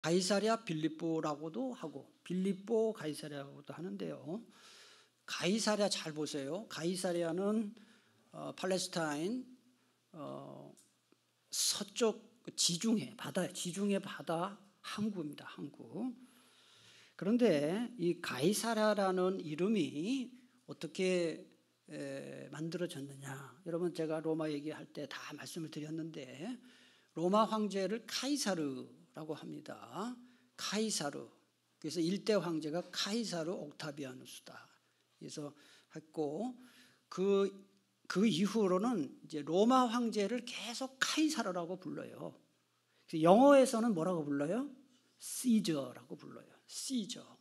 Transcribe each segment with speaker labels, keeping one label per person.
Speaker 1: 가이사랴 빌립보라고도 하고 빌립보 가이사랴라고도 하는데요. 가이사랴 잘 보세요. 가이사랴는 팔레스타인 서쪽 지중해 바다 항구입니다. 항구. 그런데 이 가이사랴라는 이름이 어떻게 만들어졌느냐? 여러분 제가 로마 얘기할 때 다 말씀을 드렸는데 로마 황제를 카이사르라고 합니다. 카이사르. 그래서 일대 황제가 카이사르 옥타비아누스다. 그래서 했고 그 이후로는 이제 로마 황제를 계속 카이사르라고 불러요. 그래서 영어에서는 뭐라고 불러요? 시저라고 불러요. 시저.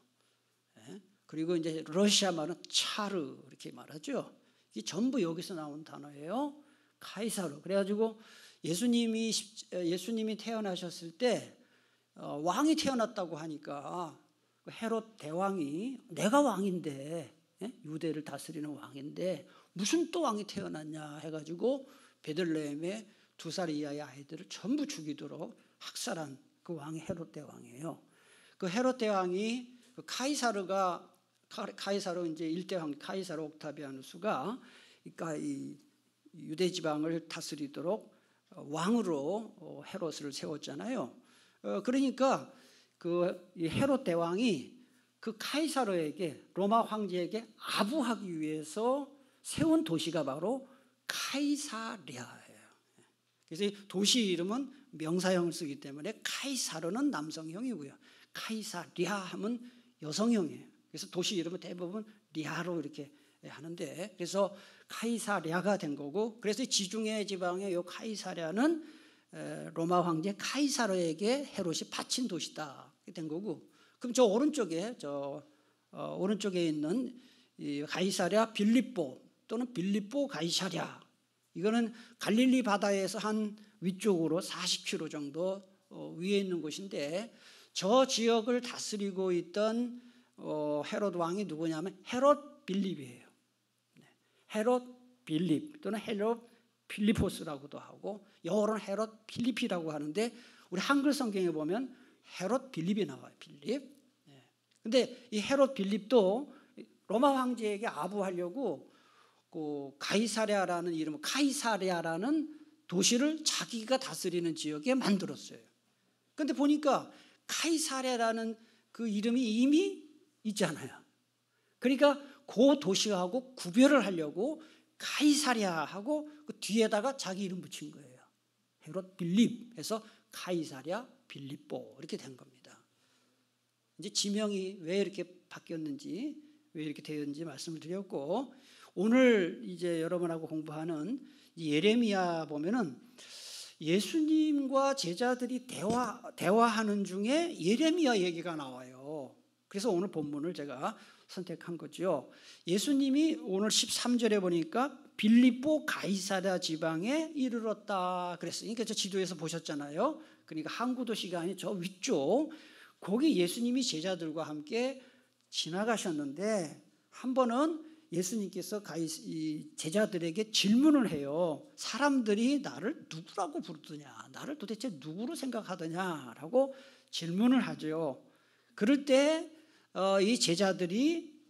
Speaker 1: 그리고 이제 러시아 말은 차르 이렇게 말하죠. 이게 전부 여기서 나온 단어예요. 카이사르. 그래가지고 예수님이 태어나셨을 때 왕이 태어났다고 하니까 헤롯 대왕이 내가 왕인데 유대를 다스리는 왕인데 무슨 또 왕이 태어났냐 해가지고 베들레헴에 2살 이하의 아이들을 전부 죽이도록 학살한 그 왕이 헤롯 대왕이에요. 그 헤롯 대왕이 카이사르 이제 일대왕 카이사르 옥타비아누스가 그러니까 이 유대 지방을 다스리도록 왕으로 헤롯을 세웠잖아요. 그러니까 그 헤롯 대왕이 그 카이사르에게 로마 황제에게 아부하기 위해서 세운 도시가 바로 카이사랴예요. 그래서 이 도시 이름은 명사형을 쓰기 때문에 카이사르는 남성형이고요. 카이사랴 하면 여성형이에요. 그래서 도시 이름은 대부분 리아로 이렇게 하는데 그래서 카이사랴가 된 거고 그래서 지중해 지방의 이 카이사랴는 로마 황제 카이사르에게 헤롯이 바친 도시다 된 거고 그럼 저 오른쪽에 있는 이 가이사랴 빌립보 또는 빌립보 가이사랴 이거는 갈릴리 바다에서 한 위쪽으로 40km 정도 위에 있는 곳인데 저 지역을 다스리고 있던 헤롯 왕이 누구냐면 헤롯 빌립이에요. 헤롯 빌립 또는 헤롯 필리포스라고도 하고 영어로는 헤롯 필리피라고 하는데 우리 한글 성경에 보면 헤롯 빌립이 나와요. 빌립. 근데 이 헤롯 빌립도 로마 황제에게 아부하려고 그 가이사랴라는 이름, 카이사랴라는 도시를 자기가 다스리는 지역에 만들었어요. 근데 보니까 카이사랴라는 그 이름이 이미 있잖아요. 그러니까 그 도시하고 구별을 하려고 카이사랴하고 그 뒤에다가 자기 이름 붙인 거예요. 헤롯 빌립 해서 카이사랴 빌립보 이렇게 된 겁니다. 이제 지명이 왜 이렇게 바뀌었는지 왜 이렇게 되었는지 말씀을 드렸고 오늘 이제 여러분하고 공부하는 예레미야 보면은 예수님과 제자들이 대화하는 중에 예레미야 얘기가 나와요. 그래서 오늘 본문을 제가 선택한 거죠. 예수님이 오늘 13절에 보니까 빌립보 가이사랴 지방에 이르렀다 그랬어요. 그러니까 저 지도에서 보셨잖아요. 그러니까 항구 도시가 아닌 저 위쪽 거기 예수님이 제자들과 함께 지나가셨는데 한 번은 예수님께서 제자들에게 질문을 해요. 사람들이 나를 누구라고 부르더냐? 나를 도대체 누구로 생각하더냐라고 질문을 하죠. 그럴 때 이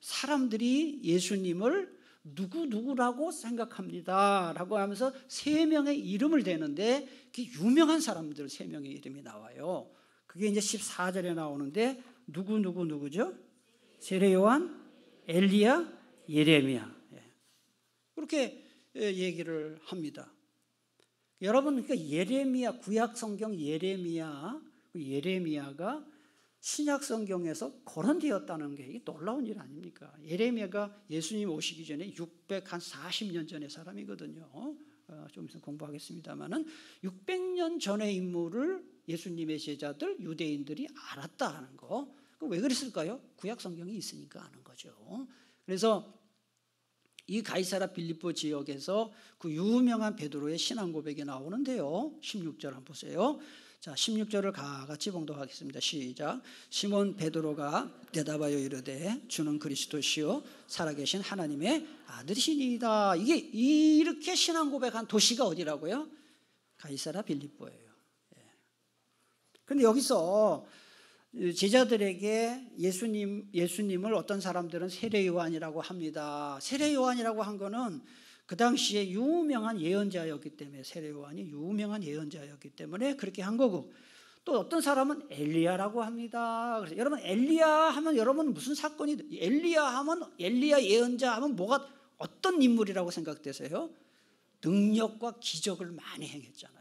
Speaker 1: 사람들이 예수님을 누구라고 생각합니다 라고 하면서 3명의 이름을 대는데 그 유명한 사람들 3명의 이름이 나와요. 그게 이제 14절에 나오는데 누구죠? 세례 요한, 엘리야, 예레미야. 그렇게 얘기를 합니다. 여러분 그러니까 예레미야 구약 성경 예레미야가 신약 성경에서 거론되었다는 게 이게 놀라운 일 아닙니까? 예레미야가 예수님 오시기 전에 640년 전의 사람이거든요. 좀 있으면 공부하겠습니다만은 600년 전의 인물을 예수님의 제자들 유대인들이 알았다는 거. 왜 그랬을까요? 구약 성경이 있으니까 아는 거죠. 그래서 이 가이사랴 빌립보 지역에서 그 유명한 베드로의 신앙 고백이 나오는데요. 16절 한번 보세요. 자, 16절을 같이 봉독하겠습니다. 시작. 시몬 베드로가 대답하여 이르되 주는 그리스도시요 살아계신 하나님의 아들이시니이다. 이게 이렇게 신앙 고백한 도시가 어디라고요? 가이사랴 빌립보예요. 그런데 여기서 제자들에게 예수님을 어떤 사람들은 세례 요한이라고 합니다. 세례 요한이라고 한 거는 그 당시에 유명한 예언자였기 때문에, 세례 요한이 유명한 예언자였기 때문에 그렇게 한 거고, 또 어떤 사람은 엘리야라고 합니다. 그래서 여러분, 엘리야 하면 여러분 무슨 사건이, 엘리야 하면, 엘리야 예언자 하면 뭐가, 어떤 인물이라고 생각되세요? 능력과 기적을 많이 행했잖아요.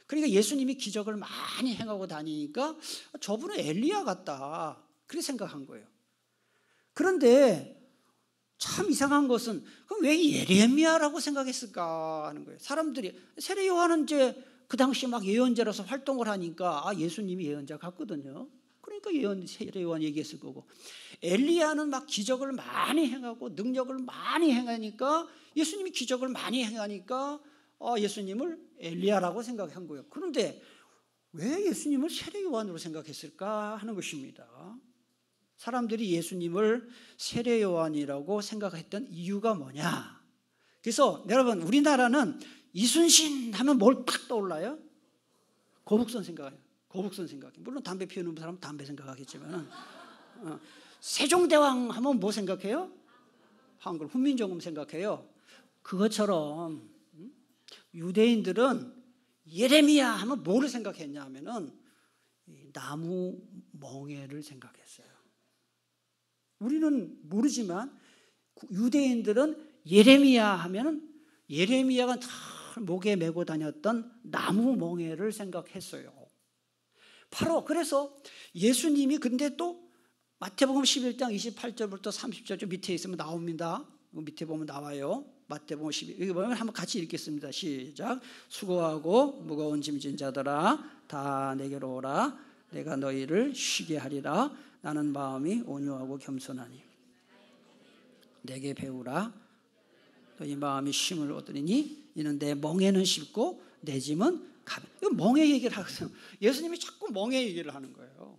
Speaker 1: 그러니까 예수님이 기적을 많이 행하고 다니니까 저분은 엘리야 같다, 그렇게 생각한 거예요. 그런데 참 이상한 것은, 그럼 왜 예레미야라고 생각했을까 하는 거예요. 사람들이 세례 요한은 이제 그 당시 막 예언자로서 활동을 하니까 예수님이 예언자 같거든요. 그러니까 세례 요한 얘기했을 거고, 엘리야는 막 기적을 많이 행하고 능력을 많이 행하니까, 예수님이 기적을 많이 행하니까 예수님을 엘리야라고 생각한 거예요. 그런데 왜 예수님을 세례 요한으로 생각했을까 하는 것입니다. 사람들이 예수님을 세례 요한이라고 생각했던 이유가 뭐냐? 그래서 여러분, 우리나라는 이순신 하면 뭘 딱 떠올라요? 거북선 생각해요. 거북선 생각해요. 물론 담배 피우는 사람은 담배 생각하겠지만, 세종대왕 하면 뭐 생각해요? 한글 훈민정음 생각해요. 그것처럼 유대인들은 예레미야 하면 뭐를 생각했냐 하면은 나무 멍에를 생각했어요. 우리는 모르지만 유대인들은 예레미야 하면은, 예레미야가 다 목에 메고 다녔던 나무 멍에를 생각했어요. 바로 그래서 예수님이, 근데 또 마태복음 11장 28절부터 30절 좀 밑에 있으면 나옵니다. 밑에 보면 나와요. 마태복음 11, 여기 보면 한번 같이 읽겠습니다. 시작. 수고하고 무거운 짐진 자들아, 다 내게로 오라. 내가 너희를 쉬게 하리라. 나는 마음이 온유하고 겸손하니 내게 배우라. 너희 마음이 쉼을 얻으리니 이는 내 멍에는 쉽고 내 짐은 가벼워. 이거 멍에 얘기를 하거든요. 예수님이 자꾸 멍에 얘기를 하는 거예요.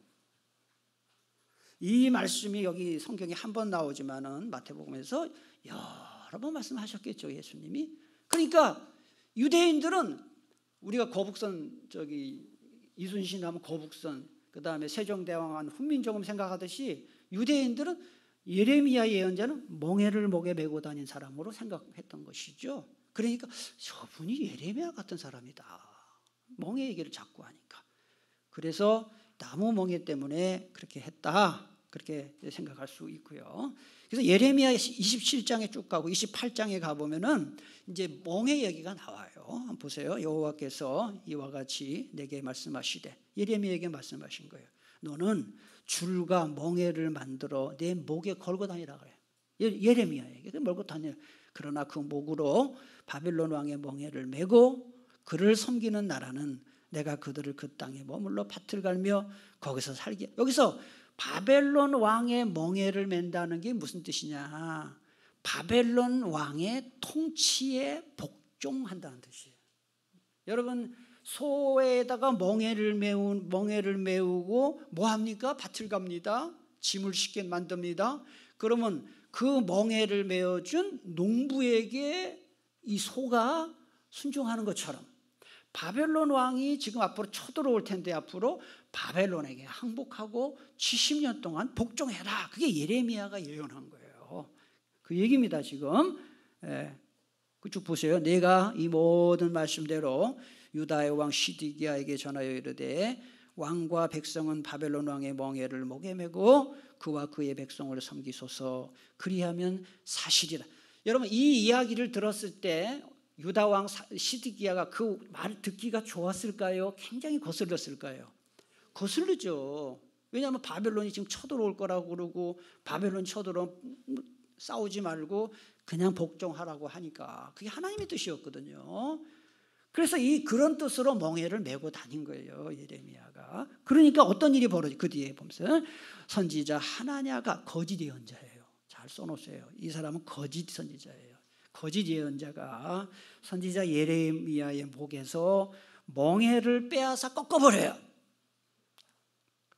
Speaker 1: 이 말씀이 여기 성경에 한 번 나오지만은 마태복음에서 여러 번 말씀하셨겠죠, 예수님이. 그러니까 유대인들은 우리가 거북선, 이순신 하면 거북선, 그 다음에 세종대왕 하면 훈민정음 생각하듯이 유대인들은 예레미야 예언자는 멍에를 목에 메고 다닌 사람으로 생각했던 것이죠. 그러니까 저분이 예레미야 같은 사람이다, 멍에 얘기를 자꾸 하니까. 그래서 나무 멍에 때문에 그렇게 했다, 그렇게 생각할 수 있고요. 그래서 예레미야 27장에 쭉 가고 28장에 가보면은 이제 멍에 얘기가 나와요. 한번 보세요. 여호와께서 이와 같이 내게 말씀하시되, 예레미야에게 말씀하신 거예요. 너는 줄과 멍에를 만들어 내 목에 걸고 다니라 그래요. 예레미야에게 걸고 다니라. 그러나 그 목으로 바벨론 왕의 멍에를 메고 그를 섬기는 나라는 내가 그들을 그 땅에 머물러 밭을 갈며 거기서 살게. 여기서 바벨론 왕의 멍에를 맨다는 게 무슨 뜻이냐? 바벨론 왕의 통치에 복종한다는 뜻이에요. 여러분, 소에다가 멍에를 메우고 뭐 합니까? 밭을 갑니다. 짐을 쉽게 만듭니다. 그러면 그 멍에를 메어준 농부에게 이 소가 순종하는 것처럼 바벨론 왕이 지금 앞으로 쳐들어올 텐데, 앞으로 바벨론에게 항복하고 70년 동안 복종해라. 그게 예레미야가 예언한 거예요. 그 얘기입니다. 지금 쭉 보세요. 내가 이 모든 말씀대로 유다의 왕 시드기야에게 전하여 이르되 왕과 백성은 바벨론 왕의 멍에를 목에 메고 그와 그의 백성을 섬기소서. 그리하면 사실이라. 여러분, 이 이야기를 들었을 때 유다 왕 시드기야가 그 말을 듣기가 좋았을까요? 굉장히 거슬렸을까요? 거슬리죠. 왜냐하면 바벨론이 지금 쳐들어올 거라고 그러고, 바벨론 쳐들어 싸우지 말고 그냥 복종하라고 하니까 그게 하나님의 뜻이었거든요. 그래서 그런 뜻으로 멍에를 메고 다닌 거예요, 예레미야가. 그러니까 어떤 일이 벌어지, 그 뒤에 보면서 선지자 하나냐가 거짓 예언자예요. 잘 써놓으세요. 이 사람은 거짓 선지자예요. 거짓 예언자가 선지자 예레미야의 목에서 멍에를 빼앗아 꺾어버려요.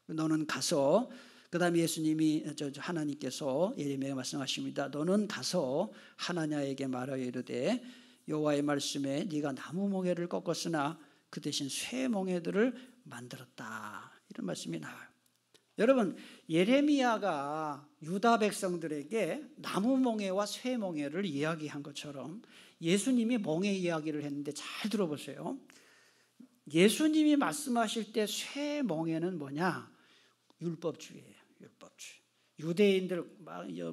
Speaker 1: 너는 가서, 그 다음에 예수님이, 하나님께서 예레미야에 말씀하십니다. 너는 가서 하나냐에게 말하여 이르되 여호와의 말씀에 네가 나무 멍에를 꺾었으나 그 대신 쇠 멍에들을 만들었다. 이런 말씀이 나와요. 여러분, 예레미야가 유다 백성들에게 나무 멍에와 쇠 멍에를 이야기한 것처럼 예수님이 멍에 이야기를 했는데 잘 들어보세요. 예수님이 말씀하실 때 쇠 멍에는 뭐냐? 율법주의예요. 율법주의. 유대인들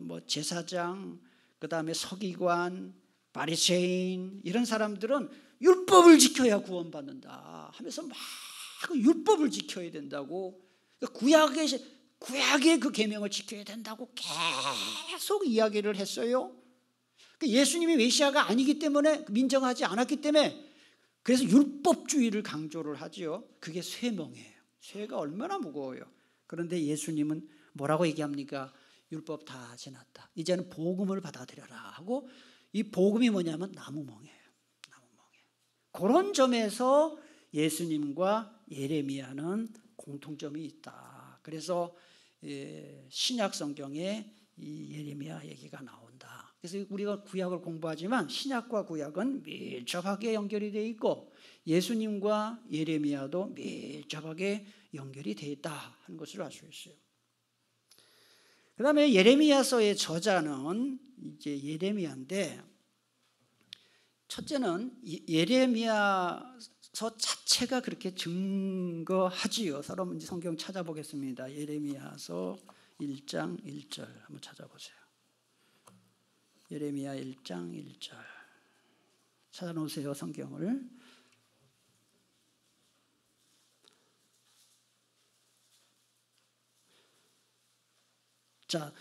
Speaker 1: 뭐 제사장, 그다음에 서기관, 바리새인 이런 사람들은 율법을 지켜야 구원받는다 하면서 막 율법을 지켜야 된다고, 구약의 그 계명을 지켜야 된다고 계속 이야기를 했어요. 예수님이 메시아가 아니기 때문에, 민정하지 않았기 때문에, 그래서 율법주의를 강조를 하지요. 그게 쇠멍이에요. 쇠가 얼마나 무거워요. 그런데 예수님은 뭐라고 얘기합니까? 율법 다 지났다. 이제는 복음을 받아들여라 하고, 이 복음이 뭐냐면 나무멍이에요. 나무멍이. 그런 점에서 예수님과 예레미야는 공통점이 있다. 그래서 신약 성경에 이 예레미야 얘기가 나온다. 그래서 우리가 구약을 공부하지만 신약과 구약은 밀접하게 연결이 되어 있고 예수님과 예레미야도 밀접하게 연결이 되어 있다 하는 것을 알 수 있어요. 그 다음에 예레미야서의 저자는 이제 예레미야인데, 첫째는 예레미야서 자체가 그렇게 증거하지요. 여러분 성경 찾아보겠습니다. 예레미야서 1장 1절 한번 찾아보세요. 예레미야 1장 1절 찾아놓으세요. 성경을. 자,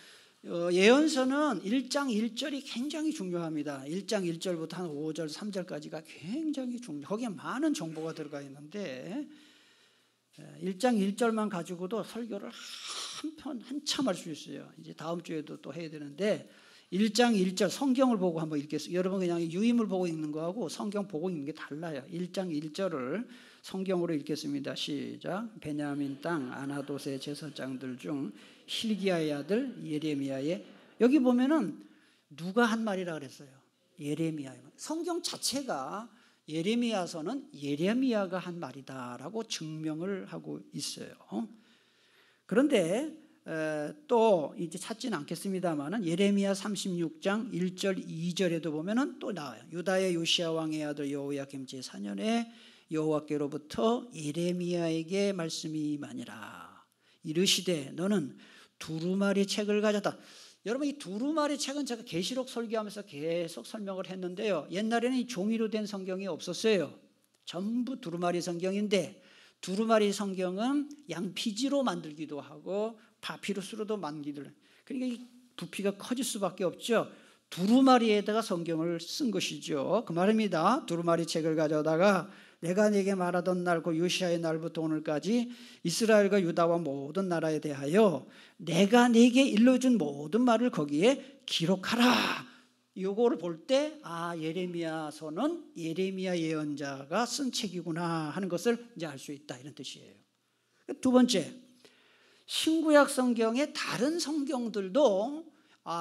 Speaker 1: 예언서는 1장 1절이 굉장히 중요합니다. 1장 1절부터 한 5절, 3절까지가 굉장히 중요해요. 거기에 많은 정보가 들어가 있는데 1장 1절만 가지고도 설교를 한참 할 수 있어요. 이제 다음 주에도 또 해야 되는데 1장 1절 성경을 보고 한번 읽겠습니다. 여러분 그냥 유임을 보고 읽는 거하고 성경 보고 읽는 게 달라요. 1장 1절을 성경으로 읽겠습니다. 시작. 베냐민 땅 아나돗의 제사장들 중 hil기야의 아들 예레미야의, 여기 보면은 누가 한 말이라 그랬어요? 예레미야. 성경 자체가 예레미야서는 예레미야가 한 말이다라고 증명을 하고 있어요. 그런데 또 이제 찾지는 않겠습니다만은 예레미야 36장 1절 2절에도 보면은 또 나와요. 유다의 요시야 왕의 아들 여호야김 제4년에 여호와께로부터 예레미야에게 말씀이 임하니라. 이르시되 너는 두루마리 책을 가져다. 여러분 이 두루마리 책은 제가 계시록 설교하면서 계속 설명을 했는데요. 옛날에는 이 종이로 된 성경이 없었어요. 전부 두루마리 성경인데, 두루마리 성경은 양피지로 만들기도 하고 파피루스로도 만들기도 해요. 그러니까 이 부피가 커질 수밖에 없죠. 두루마리에다가 성경을 쓴 것이죠. 그 말입니다. 두루마리 책을 가져다가 내가 네게 말하던 날 그 요시야의 날부터 오늘까지 이스라엘과 유다와 모든 나라에 대하여 내가 네게 일러준 모든 말을 거기에 기록하라. 요거를 볼 때 예레미야서는 예레미야 예언자가 쓴 책이구나 하는 것을 이제 알 수 있다, 이런 뜻이에요. 두 번째, 신구약 성경의 다른 성경들도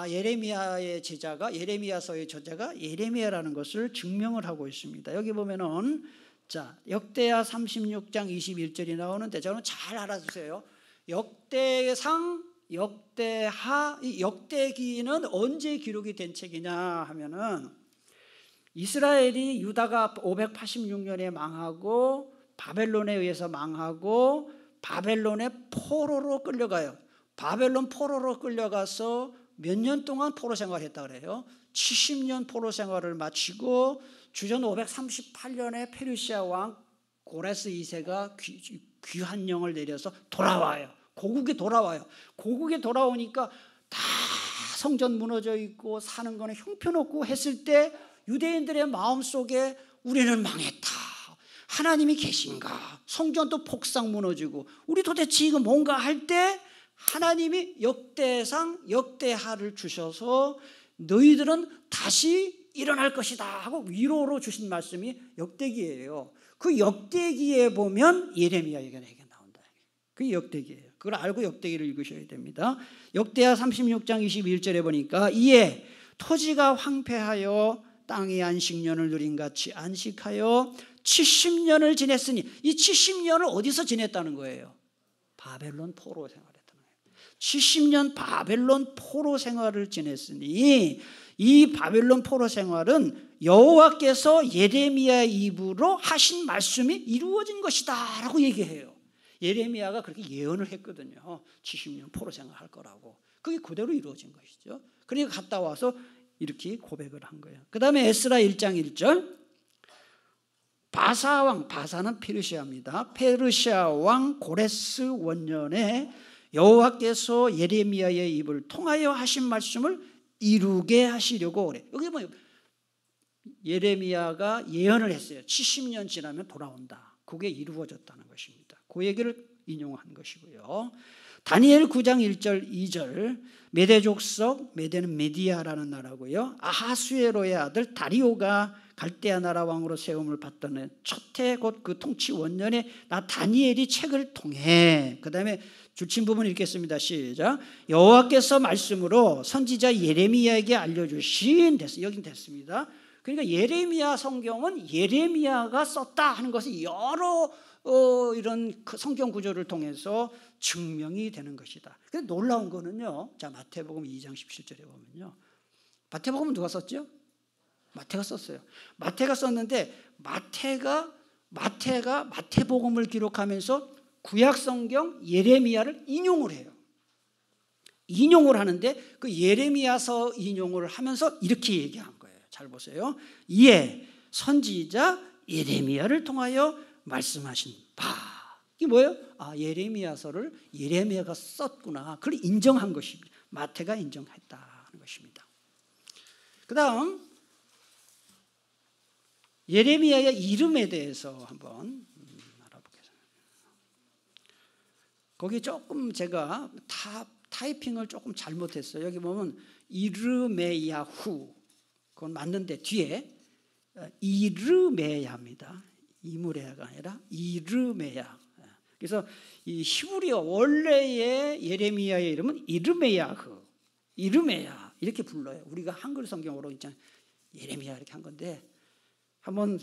Speaker 1: 예레미야의 제자가, 예레미야서의 저자가 예레미야라는 것을 증명을 하고 있습니다. 여기 보면은 자, 역대하 36장 21절이 나오는데 저는 잘 알아두세요. 역대상, 역대하, 이 역대기는 언제 기록이 된 책이냐 하면은 이스라엘이 유다가 586년에 망하고 바벨론에 의해서 망하고 바벨론의 포로로 끌려가요. 바벨론 포로로 끌려가서 몇 년 동안 포로 생활했다 그래요. 70년 포로 생활을 마치고 주전 538년에 페르시아 왕 고레스 2세가 귀환령을 내려서 돌아와요. 고국에 돌아와요. 고국에 돌아오니까 다 성전 무너져 있고 사는 거는 형편없고 했을 때 유대인들의 마음속에 우리는 망했다, 하나님이 계신가, 성전도 폭삭 무너지고 우리 도대체 이거 뭔가 할 때 하나님이 역대상, 역대하를 주셔서 너희들은 다시 일어날 것이다 하고 위로로 주신 말씀이 역대기예요. 그 역대기에 보면 예레미야 얘기가 나온다. 그게 역대기예요. 그걸 알고 역대기를 읽으셔야 됩니다. 역대하 36장 21절에 보니까 이에 토지가 황폐하여 땅이 안식년을 누린 같이 안식하여 70년을 지냈으니, 이 70년을 어디서 지냈다는 거예요? 바벨론 포로 생활했다는 거예요. 70년 바벨론 포로 생활을 지냈으니 이 바벨론 포로 생활은 여호와께서 예레미야의 입으로 하신 말씀이 이루어진 것이다 라고 얘기해요. 예레미야가 그렇게 예언을 했거든요. 70년 포로 생활할 거라고. 그게 그대로 이루어진 것이죠. 그러니까 갔다 와서 이렇게 고백을 한 거예요. 그 다음에 에스라 1장 1절, 바사왕, 바사는 페르시아입니다. 페르시아 왕 고레스 원년에 여호와께서 예레미야의 입을 통하여 하신 말씀을 이루게 하시려고 그래. 여기 뭐 예레미야가 예언을 했어요. 70년 지나면 돌아온다. 그게 이루어졌다는 것입니다. 그 얘기를 인용한 것이고요. 다니엘 9장 1절 2절, 메대 족속, 메대는 메디아라는 나라고요. 아하수에로의 아들 다리오가 갈대아 나라 왕으로 세움을 받던 첫해 곧 그 통치 원년에 나 다니엘이 책을 통해, 그 다음에 줄친 부분 읽겠습니다. 시작. 여호와께서 말씀으로 선지자 예레미야에게 알려주신, 여긴 됐습니다. 그러니까 예레미야 성경은 예레미야가 썼다 하는 것이 여러 이런 성경 구조를 통해서 증명이 되는 것이다. 근데 놀라운 거는요, 자, 마태복음 2장 17절에 보면요, 마태복음은 누가 썼죠? 마태가 썼어요. 마태가 썼는데 마태가 마태복음을 기록하면서 구약 성경 예레미야를 인용을 해요. 인용을 하는데 그 예레미야서 인용을 하면서 이렇게 얘기한 거예요. 잘 보세요. 이에 선지자 예레미야를 통하여 말씀하신 바. 이게 뭐예요? 아, 예레미야서를 예레미야가 썼구나. 그걸 인정한 것입니다. 마태가 인정했다는 것입니다. 그 다음 예레미야의 이름에 대해서 한번 알아보겠습니다. 거기 조금 제가 타이핑을 조금 잘못했어요. 여기 보면 이르메야후, 그건 맞는데 뒤에 이르메야입니다. 이무레야가 아니라 이르메야. 그래서 이 히브리어 원래의 예레미야의 이름은 이르메야흐, 이르메야 이렇게 불러요. 우리가 한글 성경으로 있잖아요. 예레미야 이렇게 한 건데, 한번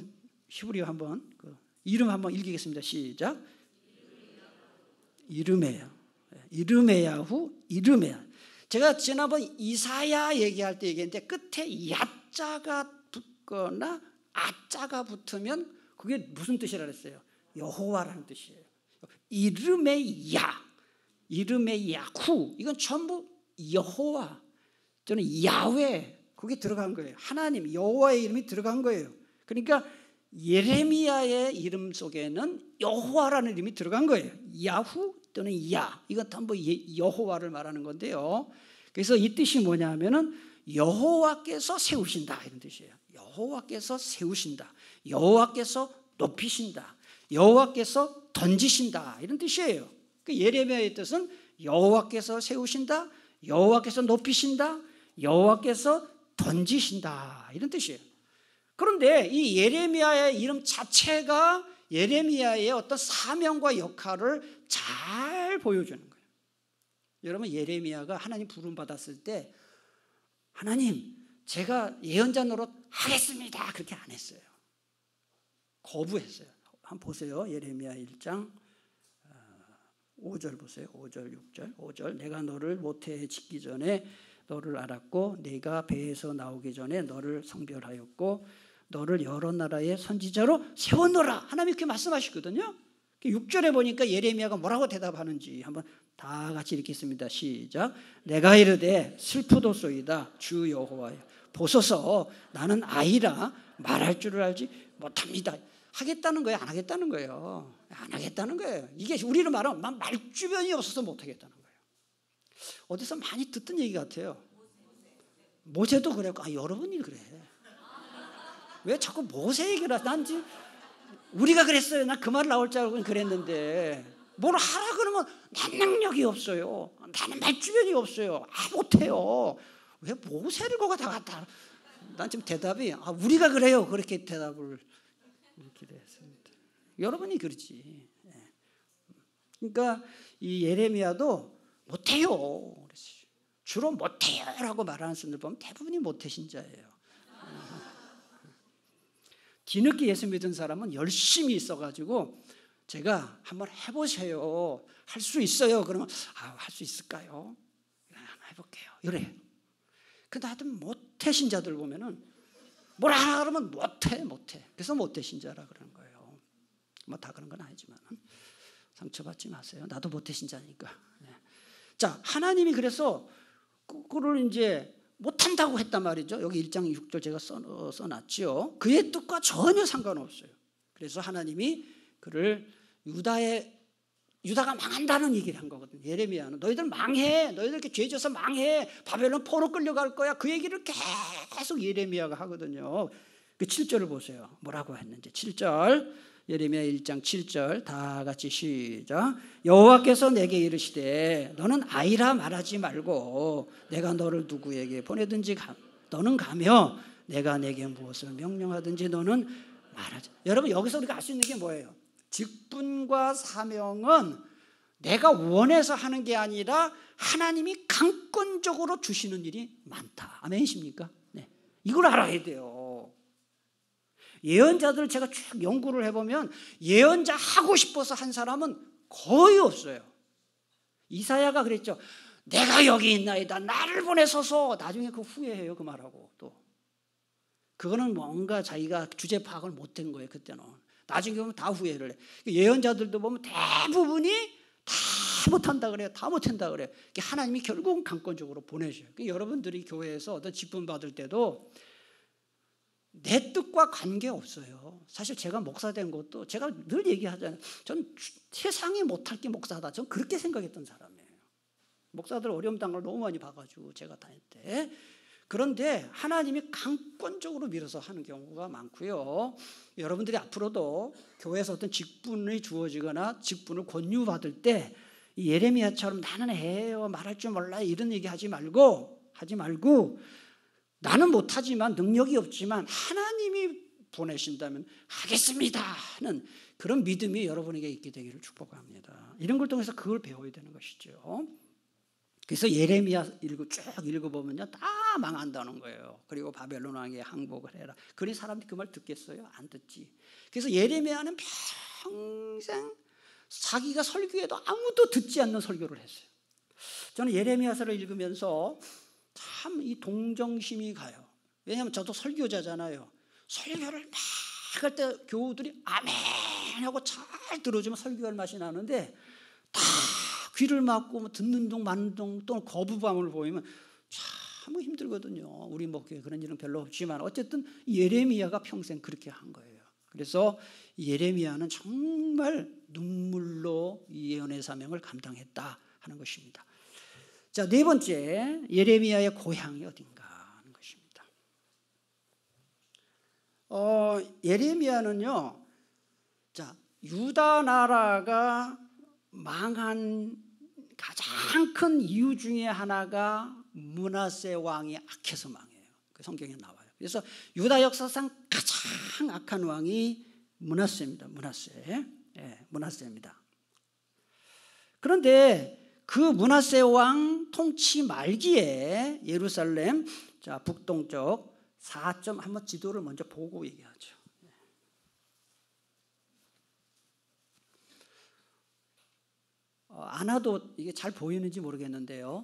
Speaker 1: 히브리어 한번 그 이름 한번 읽겠습니다. 시작. 이르메야, 이르메야후, 이르메야. 제가 지난번 이사야 얘기할 때 얘기했는데 끝에 야자가 붙거나 아자가 붙으면 그게 무슨 뜻이라 그랬어요? 여호와라는 뜻이에요. 이르메야, 이르메야후, 이건 전부 여호와, 저는 야훼, 그게 들어간 거예요. 하나님 여호와의 이름이 들어간 거예요. 그러니까 예레미야의 이름 속에는 여호와라는 이름이 들어간 거예요. 야후 또는 야, 이건 전부 여호와를 말하는 건데요. 그래서 이 뜻이 뭐냐 하면은 여호와께서 세우신다 이런 뜻이에요. 여호와께서 세우신다, 여호와께서 높이신다, 여호와께서 던지신다 이런 뜻이에요. 그 예레미야의 뜻은 여호와께서 세우신다, 여호와께서 높이신다, 여호와께서 던지신다 이런 뜻이에요. 그런데 이 예레미야의 이름 자체가 예레미야의 어떤 사명과 역할을 잘 보여주는 거예요. 여러분, 예레미야가 하나님 부름 받았을 때 하나님 제가 예언자 노릇 하겠습니다 그렇게 안 했어요. 거부했어요. 한번 보세요. 예레미야 1장 5절 보세요. 5절 6절 5절, 내가 너를 모태에 짓기 전에 너를 알았고 네가 배에서 나오기 전에 너를 성별하였고 너를 여러 나라의 선지자로 세웠노라. 하나님이 이렇게 말씀하시거든요. 6절에 보니까 예레미야가 뭐라고 대답하는지 한번 다 같이 읽겠습니다. 시작. 내가 이르되 슬프도소이다 주 여호와여, 보소서 나는 아이라 말할 줄을 알지 못합니다. 하겠다는 거예요? 안 하겠다는 거예요? 안 하겠다는 거예요. 이게 우리로 말하면 말주변이 없어서 못하겠다는 거예요. 어디서 많이 듣던 얘기 같아요. 모세도 그랬고, 여러분이 그래. 왜 자꾸 모세 얘기를 하지? 난 지금 우리가 그랬어요. 난 그 말 나올 줄 알고 그랬는데, 뭘 하라 그러면 난 능력이 없어요. 나는 말주변이 없어요. 못해요. 왜 모세를 거가 다 갖다? 난 지금 대답이 우리가 그래요. 그렇게 대답을 이렇게 했습니다. 여러분이 그러지. 그러니까 이 예레미야도 못해요. 주로 못해요라고 말하는 분들 보면 대부분이 모태신자예요. 뒤늦게 예수 믿은 사람은 열심히 있어가지고 제가 한번 해보세요. 할 수 있어요. 그러면 할 수 있을까요? 한번 해볼게요. 이래. 근데 하여튼 모태 신자들 보면은 뭐라 하라 그러면 못해. 그래서 모태 신자라 그러는 거예요. 뭐 다 그런 건 아니지만 상처받지 마세요. 나도 모태 신자니까. 자, 하나님이 그래서 그거를 이제 못한다고 했단 말이죠. 여기 1장 6절 제가 써놨죠. 그의 뜻과 전혀 상관없어요. 그래서 하나님이 그를 유다가 망한다는 얘기를 한 거거든요. 예레미야는 너희들 망해. 너희들 이렇게 죄 져서 망해. 바벨론 포로 끌려갈 거야. 그 얘기를 계속 예레미야가 하거든요. 그 7절을 보세요. 뭐라고 했는지. 7절 예레미야 1장 7절 다 같이 시작. 여호와께서 내게 이르시되 너는 아이라 말하지 말고 내가 너를 누구에게 보내든지 너는 가며 내가 내게 무엇을 명령하든지 너는 말하지. 여러분 여기서 우리가 알 수 있는 게 뭐예요? 직분과 사명은 내가 원해서 하는 게 아니라 하나님이 강권적으로 주시는 일이 많다. 아멘이십니까? 네. 이걸 알아야 돼요. 예언자들 제가 쭉 연구를 해보면 예언자 하고 싶어서 한 사람은 거의 없어요. 이사야가 그랬죠. 내가 여기 있나이다. 나를 보내소서. 나중에 그 후회해요. 그 말하고 또. 그거는 뭔가 자기가 주제 파악을 못한 거예요. 그때는. 나중에 보면 다 후회를 해. 예언자들도 보면 대부분이 다 못한다 그래요. 다 못한다 그래요. 하나님이 결국은 강권적으로 보내셔요. 여러분들이 교회에서 어떤 직분 받을 때도 내 뜻과 관계없어요. 사실 제가 목사 된 것도 제가 늘 얘기하잖아요. 전 세상에 못할 게 목사다. 전 그렇게 생각했던 사람이에요. 목사들 어려움 당한 걸 너무 많이 봐가지고 제가 다닐 때. 그런데 하나님이 강권적으로 밀어서 하는 경우가 많고요. 여러분들이 앞으로도 교회에서 어떤 직분이 주어지거나 직분을 권유받을 때 예레미야처럼 나는 해요. 말할 줄 몰라. 이런 얘기 하지 말고 나는 못하지만 능력이 없지만 하나님이 보내신다면 하겠습니다 하는 그런 믿음이 여러분에게 있게 되기를 축복합니다. 이런 걸 통해서 그걸 배워야 되는 것이죠. 그래서 예레미야 쭉 읽어보면요 다 망한다는 거예요. 그리고 바벨론 왕에게 항복을 해라. 그러니 사람들이 그 말 듣겠어요? 안 듣지. 그래서 예레미야는 평생 자기가 설교해도 아무도 듣지 않는 설교를 했어요. 저는 예레미야서를 읽으면서 참 이 동정심이 가요. 왜냐하면 저도 설교자잖아요. 설교를 막 할 때 교우들이 아멘 하고 잘 들어주면 설교할 맛이 나는데 다 귀를 막고 듣는 둥 마는 둥 또는 거부감을 보이면 참 힘들거든요. 우리 목교에 그런 일은 별로 없지만 어쨌든 예레미야가 평생 그렇게 한 거예요. 그래서 예레미야는 정말 눈물로 이 예언의 사명을 감당했다 하는 것입니다. 자, 네 번째, 예레미야의 고향이 어딘가 하는 것입니다. 예레미야는요, 자, 유다 나라가 망한 가장 큰 이유 중에 하나가 므낫세 왕이 악해서 망해요. 그 성경에 나와요. 그래서 유다 역사상 가장 악한 왕이 므낫세입니다. 므낫세입니다. 그런데 그 므낫세 왕 통치 말기에 예루살렘 북동쪽 4점 한번 지도를 먼저 보고 얘기하죠. 아나돗 이게 잘 보이는지 모르겠는데요.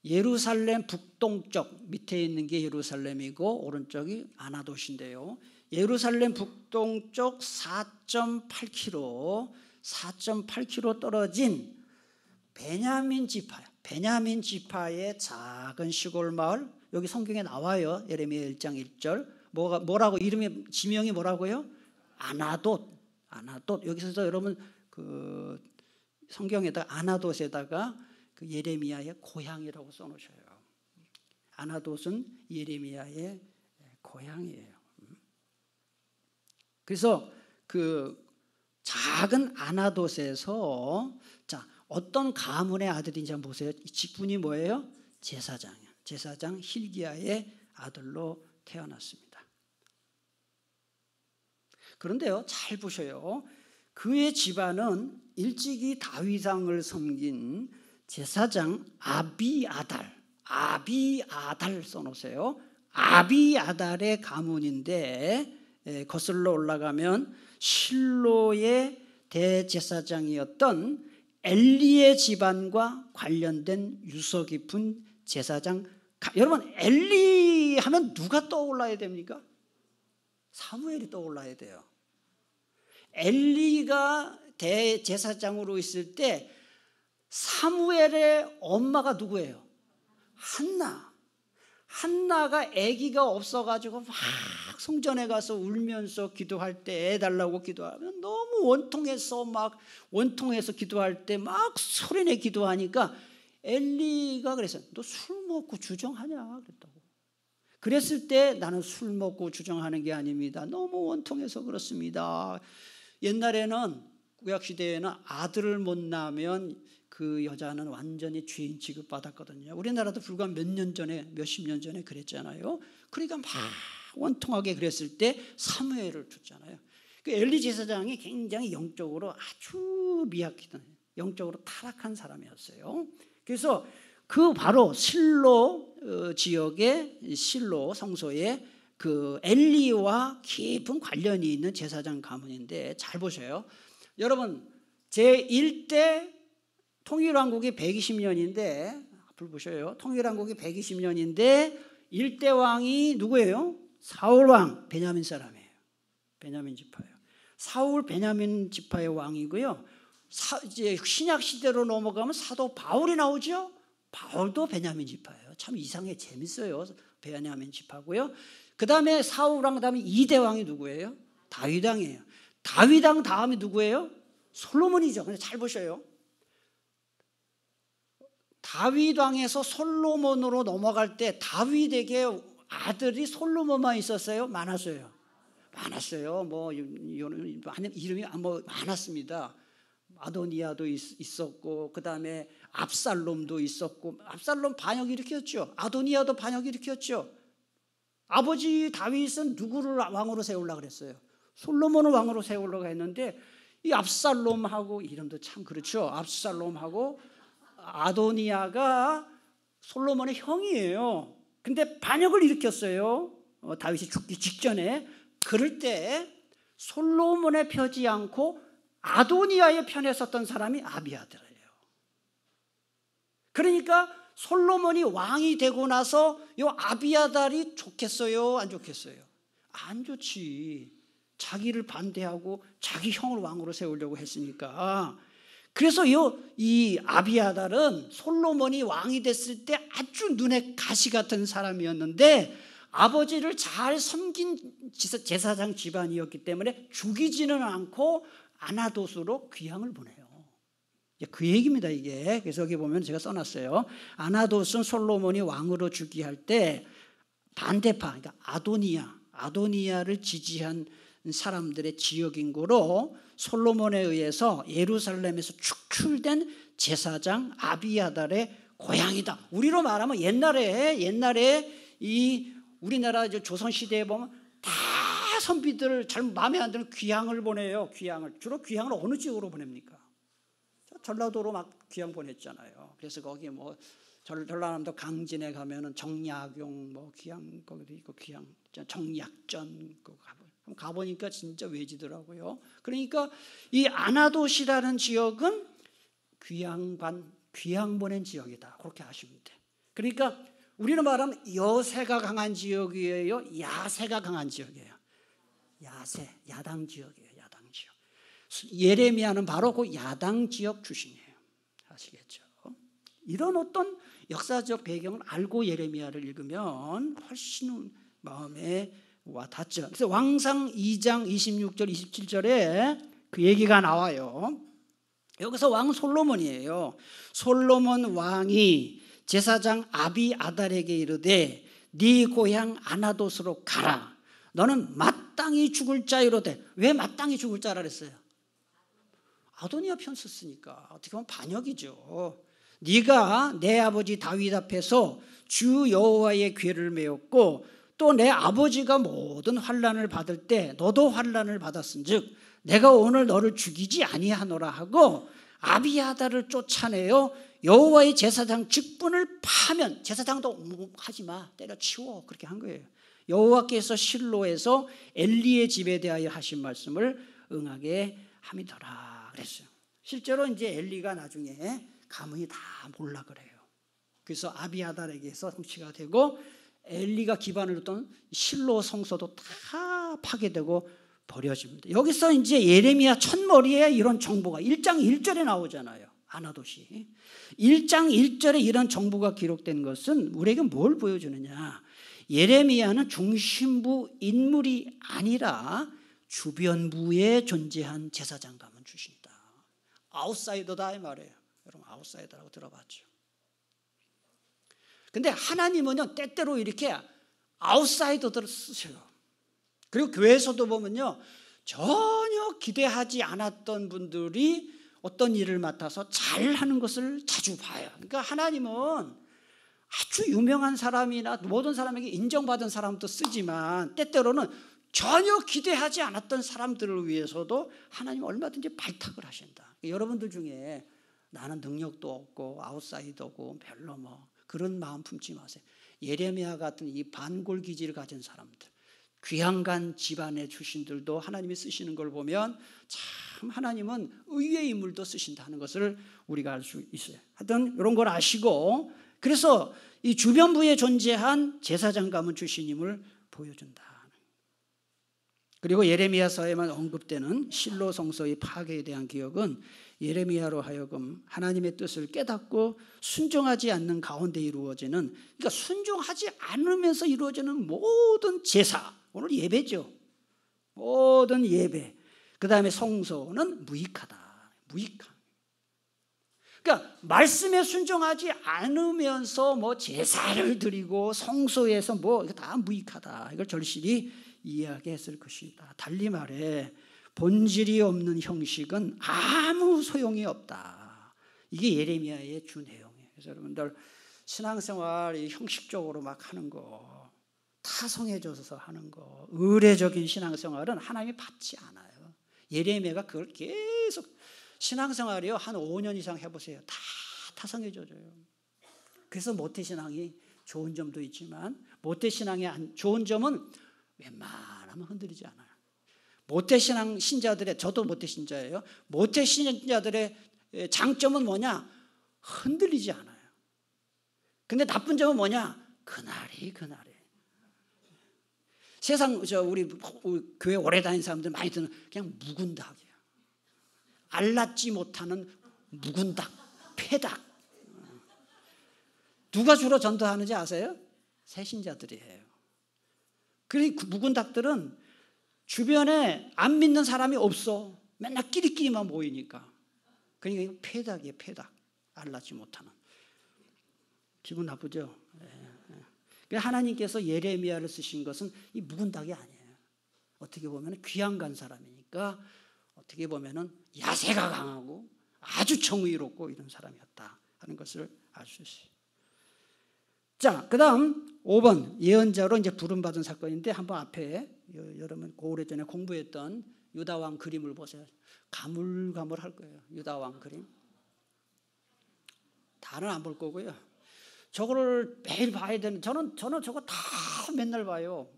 Speaker 1: 예루살렘 북동쪽 밑에 있는 게 예루살렘이고 오른쪽이 아나돗인데요. 예루살렘 북동쪽 4.8km 떨어진 베냐민 지파의 작은 시골 마을. 여기 성경에 나와요. 예레미야 1장 1절. 뭐라고 지명이 뭐라고요? 아나돗. 여기서 여러분 그 성경에다가 아나돗에다가 그 예레미야의 고향이라고 써놓으셔요. 아나돗은 예레미야의 고향이에요. 그래서 그 작은 아나돗에서 자 어떤 가문의 아들인지 한번 보세요. 직분이 뭐예요? 제사장 hil기야의 아들로 태어났습니다. 그런데요, 잘 보셔요. 그의 집안은 일찍이 다윗왕을 섬긴 제사장 아비아달 써놓으세요. 아비아달의 가문인데 거슬러 올라가면 실로의 대제사장이었던 엘리의 집안과 관련된 유서 깊은 제사장. 여러분, 엘리 하면 누가 떠올라야 됩니까? 사무엘이 떠올라야 돼요. 엘리가 대제사장으로 있을 때 사무엘의 엄마가 누구예요? 한나가 아기가 없어가지고 막 성전에 가서 울면서 기도할 때, 애 달라고 기도하면 너무 원통해서 기도할 때 막 소리내 기도하니까 엘리가 그랬어요. 너 술 먹고 주정하냐? 그랬다고. 그랬을 때 나는 술 먹고 주정하는 게 아닙니다. 너무 원통해서 그렇습니다. 옛날에는 구약시대에는 아들을 못 낳으면 그 여자는 완전히 죄인 취급받았거든요. 우리나라도 불과 몇십 년 전에 그랬잖아요. 그러니까 막 원통하게 그랬을 때 사무엘을 줬잖아요. 그 엘리 제사장이 굉장히 영적으로 아주 미약했던, 영적으로 타락한 사람이었어요. 그래서 그 바로 실로 지역의 실로 성소에 그 엘리와 깊은 관련이 있는 제사장 가문인데, 잘 보세요. 여러분, 제1대 통일왕국이 120년인데, 앞을 보셔요. 통일왕국이 120년인데 1대 왕이 누구예요? 사울왕, 베냐민 사람이에요. 베냐민 지파예요. 사울 베냐민 지파의 왕이고요. 이제 신약 시대로 넘어가면 사도 바울이 나오죠. 바울도 베냐민 지파예요. 참 이상해, 재밌어요. 베냐민 지파고요. 그 다음에 사울왕, 그 다음에 2대 왕이 누구예요? 다윗왕이에요. 다윗왕 다음이 누구예요? 솔로몬이죠. 근데 잘 보셔요. 다윗왕에서 솔로몬으로 넘어갈 때 다윗에게 아들이 솔로몬만 있었어요? 많았어요? 많았어요. 뭐 이름이 많았습니다. 아도니아도 있었고, 그 다음에 압살롬도 있었고. 압살롬 반역 일으켰죠. 아도니아도 반역 일으켰죠. 아버지 다윗은 누구를 왕으로 세우려고 그랬어요? 솔로몬을 왕으로 세우려고 했는데, 이 압살롬하고, 이름도 참 그렇죠. 압살롬하고 아도니아가 솔로몬의 형이에요. 근데 반역을 일으켰어요. 다윗이 죽기 직전에. 그럴 때 솔로몬에 펴지 않고 아도니아의 편에 섰던 사람이 아비아달이에요. 그러니까 솔로몬이 왕이 되고 나서 이 아비아달이 좋겠어요? 안 좋겠어요? 안 좋지. 자기를 반대하고 자기 형을 왕으로 세우려고 했으니까. 그래서 이 아비아달은 솔로몬이 왕이 됐을 때 아주 눈에 가시 같은 사람이었는데, 아버지를 잘 섬긴 제사장 집안이었기 때문에 죽이지는 않고 아나돗으로 귀향을 보내요. 그 얘기입니다, 이게. 그래서 여기 보면 제가 써놨어요. 아나돗은 솔로몬이 왕으로 즉위할 때 반대파, 그러니까 아도니아를 지지한 사람들의 지역인구로 솔로몬에 의해서 예루살렘에서 축출된 제사장 아비아달의 고향이다. 우리로 말하면 옛날에 이 우리나라 조선시대에 보면 다 선비들 잘 마음에 안 드는 귀향을 보내요. 주로 귀향을 어느 지역으로 보냅니까? 전라도로 막 귀향 보냈잖아요. 그래서 거기 뭐 전라남도 강진에 가면은 정약용 뭐 귀향 거기도 있고, 귀향 정약전 가보니까 진짜 외지더라고요. 그러니까 이 아나돗이라는 지역은 귀향 보낸 지역이다. 그렇게 아시면 돼. 그러니까 우리는 말하면 여세가 강한 지역이에요? 야세가 강한 지역이에요? 야당 지역이에요. 야당 지역. 예레미야는 바로 그 야당 지역 출신이에요. 아시겠죠? 이런 어떤 역사적 배경을 알고 예레미야를 읽으면 훨씬 마음에 와닿죠. 그래서 왕상 2장 26절 27절에 그 얘기가 나와요. 여기서 왕 솔로몬이에요. 솔로몬 왕이 제사장 아비아달에게 이르되 네 고향 아나돗으로 가라. 너는 마땅히 죽을 자이로되. 왜 마땅히 죽을 자라 그랬어요? 아도니아 편 썼으니까. 어떻게 보면 반역이죠. 네가 내 아버지 다윗 앞에서 주 여호와의 궤를 메었고 또 내 아버지가 모든 환난을 받을 때 너도 환난을 받았은즉 내가 오늘 너를 죽이지 아니하노라 하고 아비아달을 쫓아내어 여호와의 제사장 직분을 파면, 제사장도 하지마, 때려치워, 그렇게 한 거예요. 여호와께서 실로에서 엘리의 집에 대하여 하신 말씀을 응하게 함이더라. 그랬어요. 실제로 이제 엘리가 나중에 가문이 다 몰라 그래요. 그래서 아비아달에게서 통치가 되고 엘리가 기반을 뒀던 실로 성소도 다 파괴되고 버려집니다. 여기서 이제 예레미야 첫머리에 이런 정보가 1장 1절에 나오잖아요. 아나도시 1장 1절에 이런 정보가 기록된 것은 우리에게 뭘 보여주느냐, 예레미야는 중심부 인물이 아니라 주변부에 존재한 제사장 가문 출신이다. 아웃사이더다 이 말이에요. 여러분 아웃사이더라고 들어봤죠? 근데 하나님은요 때때로 이렇게 아웃사이더들을 쓰셔요. 그리고 교회에서도 보면요 전혀 기대하지 않았던 분들이 어떤 일을 맡아서 잘하는 것을 자주 봐요. 그러니까 하나님은 아주 유명한 사람이나 모든 사람에게 인정받은 사람도 쓰지만 때때로는 전혀 기대하지 않았던 사람들을 위해서도 하나님은 얼마든지 발탁을 하신다. 여러분들 중에 나는 능력도 없고 아웃사이더고 별로 뭐 그런 마음 품지 마세요. 예레미야 같은 이 반골기질을 가진 사람들, 귀양간 집안의 출신들도 하나님이 쓰시는 걸 보면 참 하나님은 의의 인물도 쓰신다는 것을 우리가 알 수 있어요. 하여튼 이런 걸 아시고, 그래서 이 주변부에 존재한 제사장 가문 출신임을 보여준다. 그리고 예레미야서에만 언급되는 실로 성소의 파괴에 대한 기억은 예레미야로 하여금 하나님의 뜻을 깨닫고 순종하지 않는 가운데 이루어지는, 그러니까 순종하지 않으면서 이루어지는 모든 제사, 오늘 예배죠. 모든 예배, 그 다음에 성소는 무익하다. 무익함. 그러니까 말씀에 순종하지 않으면서 뭐 제사를 드리고 성소에서 뭐 다 무익하다. 이걸 절실히 이야기했을 것이다. 달리 말해 본질이 없는 형식은 아무 소용이 없다. 이게 예레미야의 주 내용이에요. 그래서 여러분들 신앙생활 형식적으로 막 하는 거, 타성해져서 하는 거, 의례적인 신앙생활은 하나님이 받지 않아요. 예레미야가 그걸 계속, 신앙생활이요 한 5년 이상 해보세요. 다 타성해져져요. 그래서 모태신앙이 좋은 점도 있지만 모태신앙의 좋은 점은 웬만하면 흔들리지 않아요. 모태신앙 신자들의, 저도 모태신자예요. 모태신자들의 장점은 뭐냐? 흔들리지 않아요. 근데 나쁜 점은 뭐냐? 그날이. 세상 우리 교회 오래 다닌 사람들 많이 듣는 그냥 묵은 닭이에요. 알lat지 못하는 묵은 닭, 폐닭. 누가 주로 전도하는지 아세요? 새신자들이에요. 그리고 묵은 닭들은 주변에 안 믿는 사람이 없어. 맨날 끼리끼리만 모이니까. 그러니까 폐닭이에요. 폐닭. 알lat지 못하는. 기분 나쁘죠? 하나님께서 예레미야를 쓰신 것은 이 묵은 닭이 아니에요. 어떻게 보면 귀양간 사람이니까 어떻게 보면 야세가 강하고 아주 정의롭고 이런 사람이었다 하는 것을 알 수 있어요. 자, 그 다음 5번 예언자로 이제 부름받은 사건인데, 한번 앞에 여러분 오래전에 공부했던 유다왕 그림을 보세요. 가물가물할 거예요. 유다왕 그림. 다는 안 볼 거고요. 저거를 매일 봐야 되는, 저는 저거 다 맨날 봐요.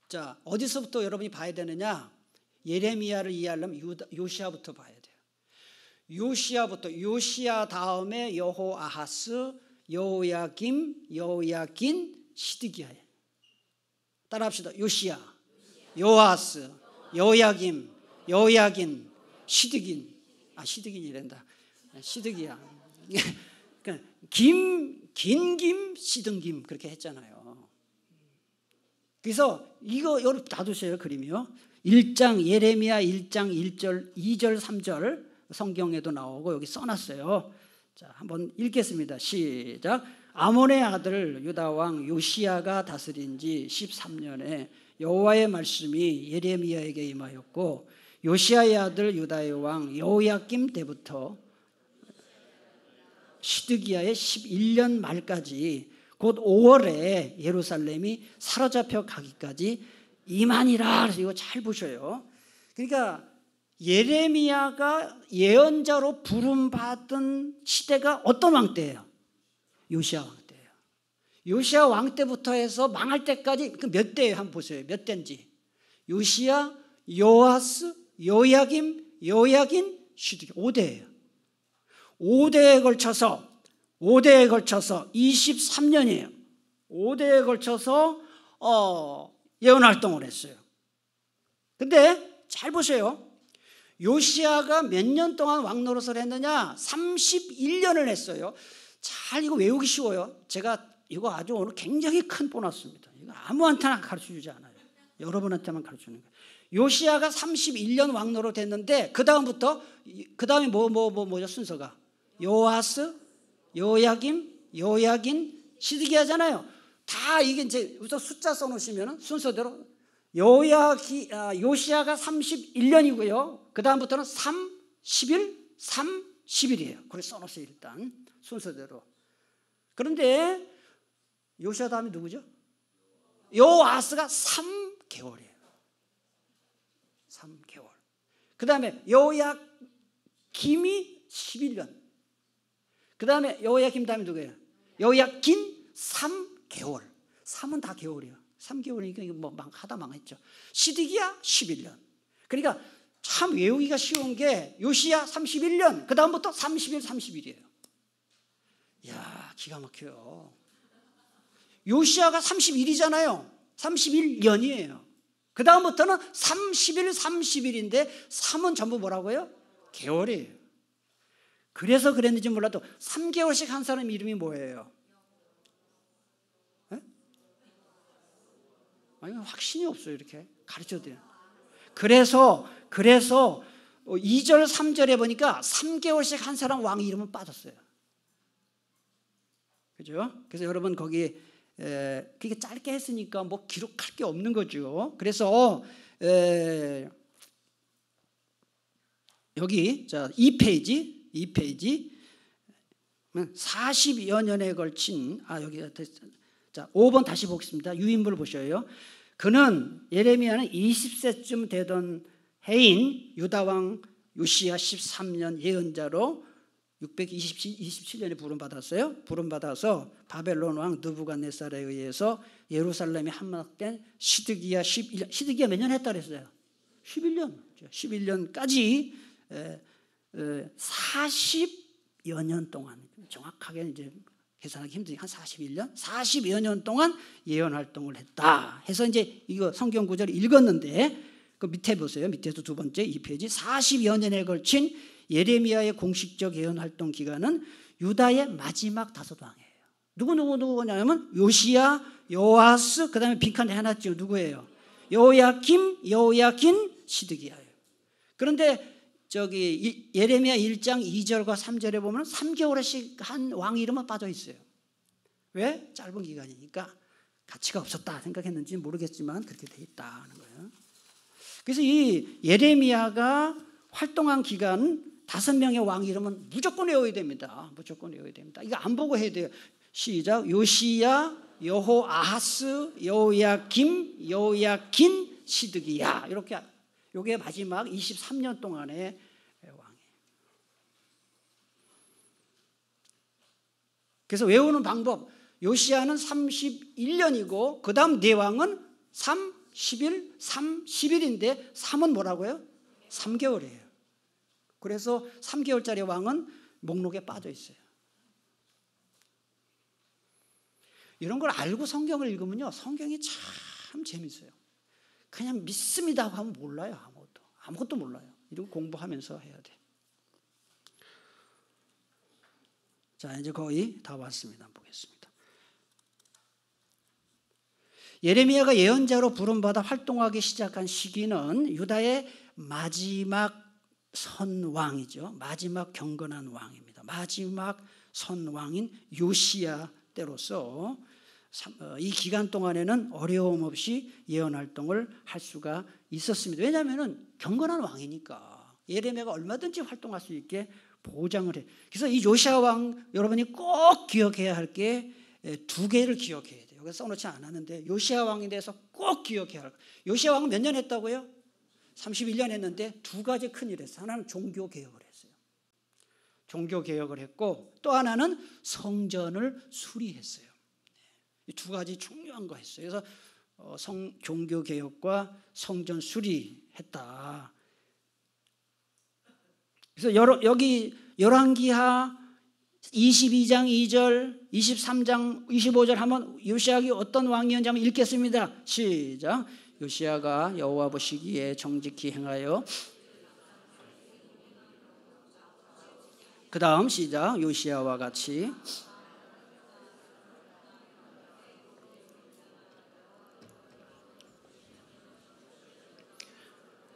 Speaker 1: 자, 어디서부터 여러분이 봐야 되느냐? 예레미야를 이해하려면 요시야부터 봐야 돼요. 요시야 다음에 여호아하스, 여호야김, 여호야긴, 시드기야예요. 따라합시다. 요시야, 여호아하스, 여호야김, 여호야긴, 시드긴. 시드긴이란다. 시드기야. 그러니까 긴김, 시든김 그렇게 했잖아요. 그래서 이거 여러분 놔두세요. 그림이요. 1장 예레미야 1장 1절, 2절, 3절 성경에도 나오고 여기 써놨어요. 자, 한번 읽겠습니다. 시작. 아몬의 아들 유다왕 요시야가 다스린 지 13년에 여호와의 말씀이 예레미야에게 임하였고, 요시야의 아들 유다의 왕 여호야김 때부터 시드기야의 11년 말까지 곧 5월에 예루살렘이 사로잡혀 가기까지 이만이라. 이거 잘 보셔요. 그러니까 예레미야가 예언자로 부름받은 시대가 어떤 왕 때예요? 요시야 왕 때예요. 요시야 왕 때부터 해서 망할 때까지 몇 대예요? 한번 보세요. 몇 대인지. 요시야, 요아스, 요야김, 요야긴, 시드기야. 5대예요. 5대에 걸쳐서 23년이에요. 5대에 걸쳐서 예언 활동을 했어요. 근데 잘 보세요. 요시야가 몇 년 동안 왕 노릇을 했느냐? 31년을 했어요. 잘 이거 외우기 쉬워요. 제가 이거 아주 오늘 굉장히 큰 보너스입니다. 이거 아무한테나 가르쳐주지 않아요. 여러분한테만 가르쳐주는 거예요. 요시야가 31년 왕 노릇 했는데 그 다음에 뭐죠 순서가? 요아스, 요야긴, 시드기야잖아요. 다 이게 이제 우선 숫자 써놓으시면 순서대로 요시야가 31년이고요. 그 다음부터는 3, 11, 3, 11이에요. 그걸 써놓으세요 일단 순서대로. 그런데 요시야 다음에 누구죠? 요아스가 3개월이에요. 3개월. 그 다음에 요야김이 11년. 그 다음에 요야김 다음에 누구예요? 요야긴 3개월. 3은 다 개월이에요. 3개월이니까 이거 뭐 하다 망했죠. 시드기야 11년. 그러니까 참 외우기가 쉬운 게 요시야 31년. 그 다음부터 31, 31이에요. 이야 기가 막혀요. 요시야가 31이잖아요. 31년이에요. 그 다음부터는 31, 30일인데 3은 전부 뭐라고요? 개월이에요. 그래서 그랬는지 몰라도 3개월씩 한 사람 이름이 뭐예요? 네? 아니 확신이 없어요. 이렇게 가르쳐드려요. 그래서 2절 3절에 보니까 3개월씩 한 사람 왕 이름은 빠졌어요. 그죠? 그래서 여러분 거기 그게 짧게 했으니까 뭐 기록할 게 없는 거죠. 그래서 여기 자 2페이지 40여 년에 걸친 여기 자 5번 다시 보겠습니다. 유인물 보셔요. 그는 예레미야는 20세쯤 되던 해인 유다왕 요시야 13년 예언자로 627년에 부름받았어요. 부름받아서 바벨론 왕 느부갓네살에 의해서 예루살렘이 함락된 시드기야 11년. 시드기야 몇 년 했다 그랬어요? 11년. 11년까지 40여 년 동안 정확하게 이제 계산하기 힘드니까 한 41년? 40여 년 동안 예언 활동을 했다. 해서 이제 이거 성경 구절을 읽었는데 그 밑에 보세요. 밑에도 두 번째 2페이지 40여 년에 걸친 예레미야의 공식적 예언 활동 기간은 유다의 마지막 5왕이에요. 누구냐면 요시야, 요아스, 그 다음에 빈칸에 하나 찍어 누구예요? 요야김, 요야긴, 시드기야예요. 그런데 저기 예레미야 1장 2절과 3절에 보면 3개월씩 한 왕 이름은 빠져 있어요. 왜? 짧은 기간이니까 가치가 없었다 생각했는지 모르겠지만 그렇게 돼 있다는 거예요. 그래서 이 예레미야가 활동한 기간 5명의 왕 이름은 무조건 외워야 됩니다. 무조건 외워야 됩니다. 이거 안 보고 해야 돼요. 시작. 요시야, 여호아하스, 요야김, 요야긴, 시드기야. 이렇게 이게 마지막 23년 동안의 왕이에요. 그래서 외우는 방법. 요시야는 31년이고 그 다음 네 왕은 3, 11, 3, 11인데 3은 뭐라고요? 3개월이에요. 그래서 3개월짜리 왕은 목록에 빠져 있어요. 이런 걸 알고 성경을 읽으면요, 성경이 참 재밌어요. 그냥 믿습니다 하면 몰라요. 아무것도 몰라요. 이런 공부하면서 해야 돼. 자, 이제 거의 다 왔습니다. 보겠습니다. 예레미야가 예언자로 부름받아 활동하기 시작한 시기는 유다의 마지막 선왕이죠. 마지막 경건한 왕입니다. 마지막 선왕인 요시야 때로서 이 기간 동안에는 어려움 없이 예언 활동을 할 수가 있었습니다. 왜냐하면 경건한 왕이니까 예레미야가 얼마든지 활동할 수 있게 보장을 해. 그래서 이 요시야 왕 여러분이 꼭 기억해야 할 게 2개를 기억해야 돼요. 여기 써놓지 않았는데 요시야 왕에 대해서 꼭 기억해야 할 거예요. 요시야 왕은 몇 년 했다고요? 31년 했는데 2가지 큰일을 했어요. 하나는 종교개혁을 했어요. 종교개혁을 했고 또 하나는 성전을 수리했어요. 이 2가지 중요한 거 했어요. 그래서 종교개혁과 성전 수리했다. 그래서 여기 열왕기하 22장 2절, 23장 25절 하면 요시야가 어떤 왕이었는지 한번 읽겠습니다. 시작. 요시야가 여호와 보시기에 정직히 행하여, 그 다음 시작. 요시야와 같이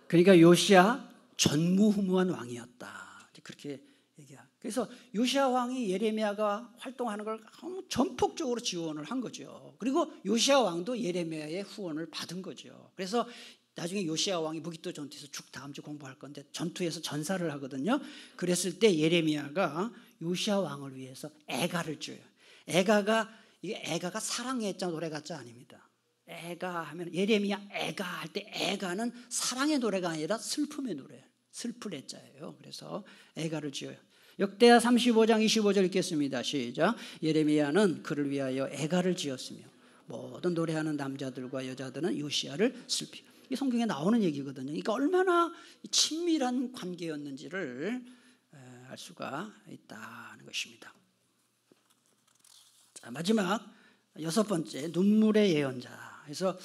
Speaker 1: 그러니까 요시야 전무후무한 왕이었다. 그렇게 얘기야. 그래서 요시야 왕이 예레미야가 활동하는 걸 전폭적으로 지원을 한 거죠. 그리고 요시야 왕도 예레미야의 후원을 받은 거죠. 그래서 나중에 요시야 왕이 무기토 전투에서 다음 주 공부할 건데 전투에서 전사를 하거든요. 그랬을 때 예레미야가 요시야 왕을 위해서 애가를 줘요. 애가가 사랑의 애자 노래 같지 아닙니다. 애가 하면 예레미야 애가 할 때 애가는 사랑의 노래가 아니라 슬픔의 노래, 슬플 애자예요. 그래서 애가를 지어요. 역대하 35장 25절 읽겠습니다. 시작. 예레미야는 그를 위하여 애가를 지었으며 모든 노래하는 남자들과 여자들은 요시야를 슬피. 이 성경에 나오는 얘기거든요. 그러니까 얼마나 친밀한 관계였는지를 알 수가 있다는 것입니다. 자, 마지막 6번째, 눈물의 예언자. 그래서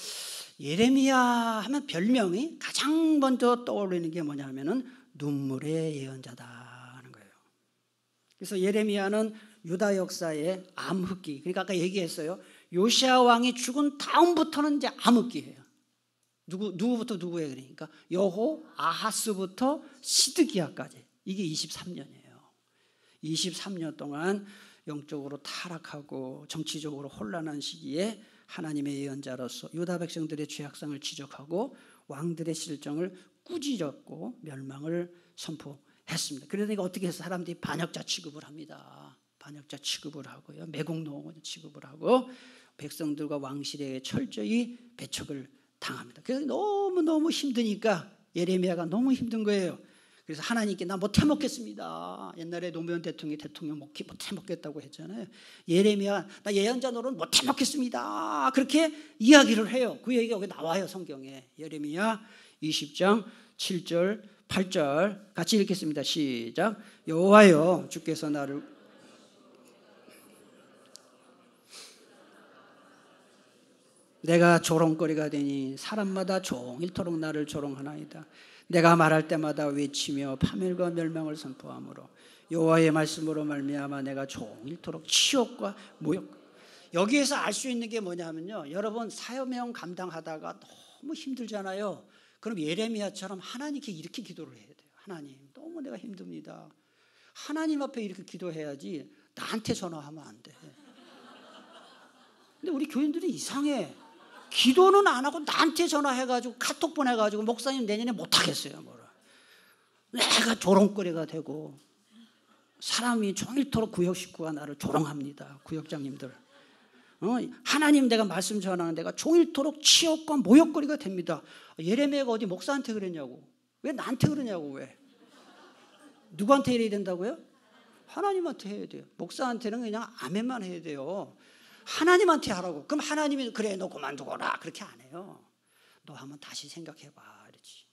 Speaker 1: 예레미야 하면 별명이 가장 먼저 떠오르는 게 뭐냐면은 눈물의 예언자다는 거예요. 그래서 예레미야는 유다 역사의 암흑기. 그러니까 아까 얘기했어요. 요시야 왕이 죽은 다음부터는 이제 암흑기예요. 누구부터 누구예요? 그러니까 여호 아하스부터 시드기야까지. 이게 23년이에요. 23년 동안 영적으로 타락하고 정치적으로 혼란한 시기에 하나님의 예언자로서 유다 백성들의 죄악성을 지적하고 왕들의 실정을 꾸짖었고 멸망을 선포했습니다. 그러니까 어떻게 해서 사람들이 반역자 취급을 합니다. 반역자 취급을 하고요. 매국노 취급을 하고 백성들과 왕실에게 철저히 배척을 당합니다. 그래서 너무너무 힘드니까 예레미야가 너무 힘든 거예요. 그래서 하나님께 나 못 해먹겠습니다. 옛날에 노무현 대통령 못 해먹겠다고 했잖아요. 예레미야 나 예언자 노릇 못 해먹겠습니다. 그렇게 이야기를 해요. 그 얘기가 여기 나와요. 성경에. 예레미야 20장 7절 8절 같이 읽겠습니다. 시작. 여호와여 주께서 나를 내가 조롱거리가 되니 사람마다 종일토록 나를 조롱하나이다. 내가 말할 때마다 외치며 파멸과 멸망을 선포하므로 여호와의 말씀으로 말미암아 내가 종일토록 치욕과 모욕. 여기에서 알 수 있는 게 뭐냐면요, 여러분 사명 감당하다가 너무 힘들잖아요. 그럼 예레미야처럼 하나님께 이렇게 기도를 해야 돼요. 하나님 너무 내가 힘듭니다. 하나님 앞에 이렇게 기도해야지 나한테 전화하면 안 돼. 근데 우리 교인들이 이상해. 기도는 안 하고 나한테 전화해가지고 카톡 보내가지고 목사님 내년에 못하겠어요. 뭐라. 내가 조롱거리가 되고 사람이 종일토록 구역 식구가 나를 조롱합니다. 구역장님들. 하나님 내가 말씀 전하는 데가 종일토록 치욕과 모욕거리가 됩니다. 예레미야가 어디 목사한테 그랬냐고. 왜 나한테 그러냐고. 왜. 누구한테 해야 된다고요? 하나님한테 해야 돼요. 목사한테는 그냥 아멘만 해야 돼요. 하나님한테 하라고. 그럼 하나님이 그래 너 그만두거라 그렇게 안 해요. 너 한번 다시 생각해봐 이러지.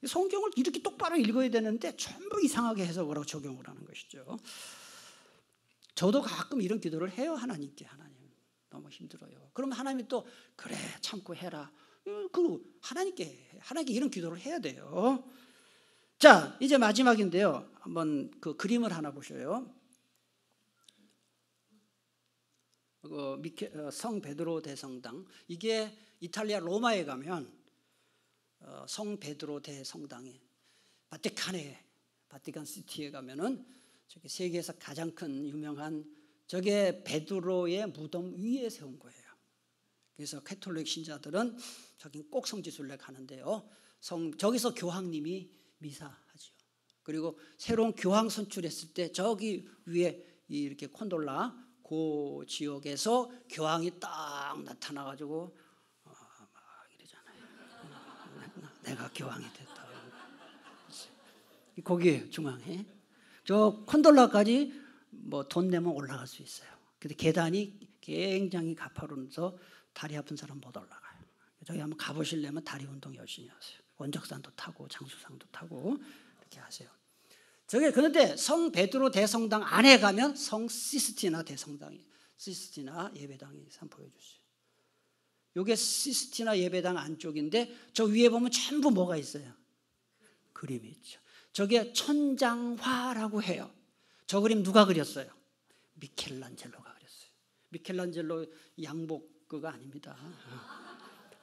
Speaker 1: 성경을 이렇게 똑바로 읽어야 되는데 전부 이상하게 해석을 하고 적용을 하는 것이죠. 저도 가끔 이런 기도를 해요. 하나님께. 하나님 너무 힘들어요. 그러면 하나님이 또 그래 참고 해라. 그리고 하나님께 이런 기도를 해야 돼요. 자 이제 마지막인데요. 한번 그 그림을 하나 보셔요. 성 베드로 대성당. 이게 이탈리아 로마에 가면 성 베드로 대성당이 바티칸 시티에 가면은 저게 세계에서 가장 큰 유명한 저게 베드로의 무덤 위에 세운 거예요. 그래서 가톨릭 신자들은 저기 꼭 성지순례 가는데요. 저기서 교황님이 미사하죠. 그리고 새로운 교황 선출했을 때 저기 위에 이렇게 콘돌라 그 지역에서 교황이 딱 나타나가지고 막 이러잖아요. 내가 교황이 됐다. 거기 중앙에 저 콘돌라까지 뭐 돈 내면 올라갈 수 있어요. 근데 계단이 굉장히 가파른서 다리 아픈 사람 못 올라가요. 저기 한번 가보시려면 다리 운동 열심히 하세요. 원적산도 타고 장수상도 타고 이렇게 하세요. 저게 그런데 성 베드로 대성당 안에 가면 성 시스티나 대성당이, 시스티나 예배당이 보여주세요. 이게 시스티나 예배당 안쪽인데 저 위에 보면 전부 뭐가 있어요? 그림이 있죠. 저게 천장화라고 해요. 저 그림 누가 그렸어요? 미켈란젤로가 그렸어요. 미켈란젤로 양복그가 아닙니다.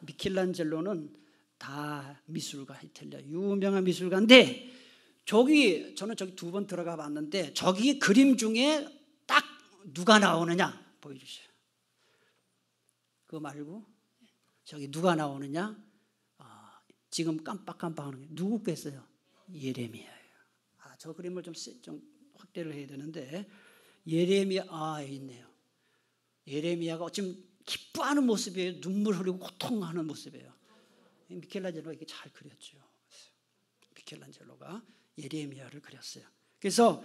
Speaker 1: 미켈란젤로는 다 미술가, 이탈리아 유명한 미술가인데, 저기 저는 저기 2번 들어가 봤는데 저기 그림 중에 딱 누가 나오느냐 보여주세요. 그거 말고 저기 누가 나오느냐? 지금 깜빡깜빡하는 게 누구겠어요? 예레미야예요. 저 그림을 좀 확대를 해야 되는데, 예레미야 있네요. 예레미야가 지금 기뻐하는 모습이에요. 눈물 흘리고 고통하는 모습이에요. 미켈란젤로가 이렇게 잘 그렸죠. 미켈란젤로가 예레미야를 그렸어요. 그래서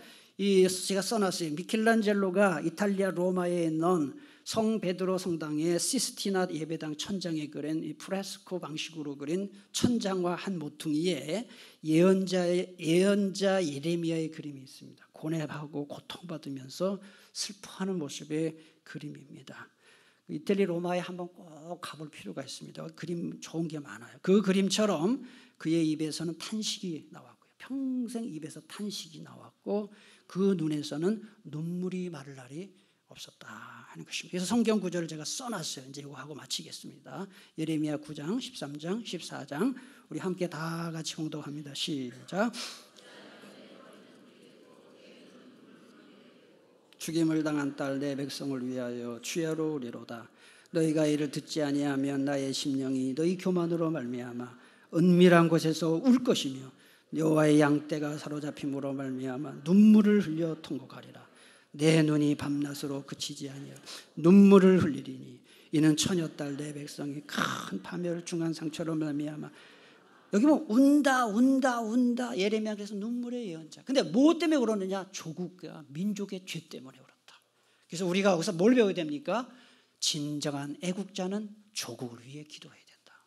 Speaker 1: 제가 써놨어요. 미켈란젤로가 이탈리아 로마에 있는 성 베드로 성당의 시스티나 예배당 천장에 그린 이 프레스코 방식으로 그린 천장과 한 모퉁이에 예언자 예레미야의 그림이 있습니다. 고뇌하고 고통받으면서 슬퍼하는 모습의 그림입니다. 이태리 로마에 한번 꼭 가볼 필요가 있습니다. 그림 좋은 게 많아요. 그 그림처럼 그의 입에서는 탄식이 나왔고요. 평생 입에서 탄식이 나왔고 그 눈에서는 눈물이 마를 날이 없었다 하는 것입니다. 그래서 성경 구절을 제가 써놨어요. 이제 이거 하고 마치겠습니다. 예레미야 9장, 13장, 14장 우리 함께 다 같이 봉독합니다. 시작. 죽임을 당한 딸 내 백성을 위하여 취하러 오리로다. 너희가 이를 듣지 아니하면 나의 심령이 너희 교만으로 말미암아 은밀한 곳에서 울 것이며 여호와의 양떼가 사로잡힘으로 말미암아 눈물을 흘려 통곡하리라. 내 눈이 밤낮으로 그치지 아니하여 눈물을 흘리리니 이는 처녀딸 내 백성이 큰 파멸 중한 상처로 말미암아. 여기 뭐 운다 예레미야 그래서 눈물의 예언자. 근데 뭐 때문에 그러느냐? 조국과 민족의 죄 때문에 그렇다. 그래서 우리가 여기서 뭘 배워야 됩니까? 진정한 애국자는 조국을 위해 기도해야 된다.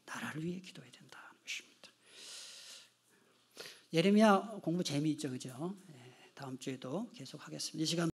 Speaker 1: 나라를 위해 기도해야 된다는 것입니다. 예레미야 공부 재미있죠, 그죠? 다음 주에도 계속 하겠습니다. 이 시간